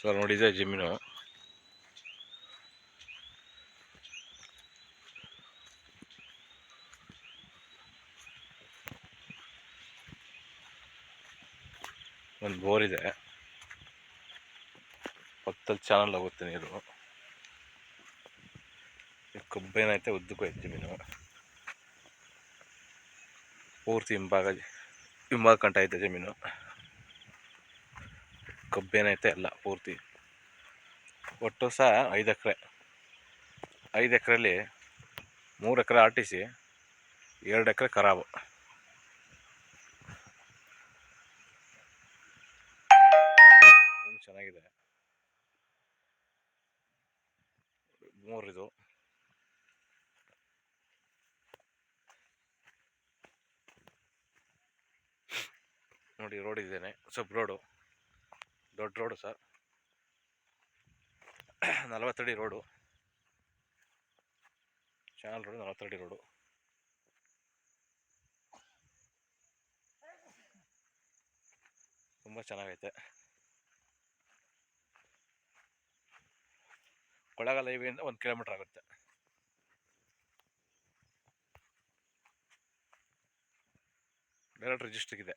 Sir ನೋಡಿದೆ ಜಮೀನು. ಒಂದು ಬೋರ್ ಇದೆ, ಪಕ್ಕದಲ್ಲಿ ಚಾನಲ್ ಹೋಗುತ್ತೆ ನೀರು. ಕಬ್ಬೇನೈತೆ, ಉದ್ದಕ್ಕೂ ಐತೆ ಜಮೀನು. ಪೂರ್ತಿ ಹಿಂಭಾಗ ಕಂಟ ಐತೆ ಜಮೀನು. ಕಬ್ಬೇನೈತೆ ಎಲ್ಲ ಪೂರ್ತಿ. ಒಟ್ಟು ಸಹ 5 ಎಕರೆ. 5 ಎಕರೆಯಲ್ಲಿ 3 ಎಕರೆ ಆರ್ ಟಿ ಸಿ, 2 ಎಕರೆ ಖರಾಬು. ಚೆನ್ನಾಗಿದೆ. 3 ಇದು. ನೋಡಿ ರೋಡ್ ಇದ್ದೇನೆ, ಸಬ್ ರೋಡು, ದೊಡ್ಡ ರೋಡು ಸರ್. 40 ಅಡಿ ರೋಡು, ಚಾನಲ್ ರೋಡು, 40 ಅಡಿ ರೋಡು. ತುಂಬ ಚೆನ್ನಾಗೈತೆ. ಕೊಳ್ಳೇಗಾಲ ಹೈವೇಯಿಂದ 1 ಕಿಲೋಮೀಟ್ರ್ ಆಗುತ್ತೆ. ಡೈರೆಕ್ಟ್ ರಿಜಿಸ್ಟ್ರಿಗೆ ಇದೆ.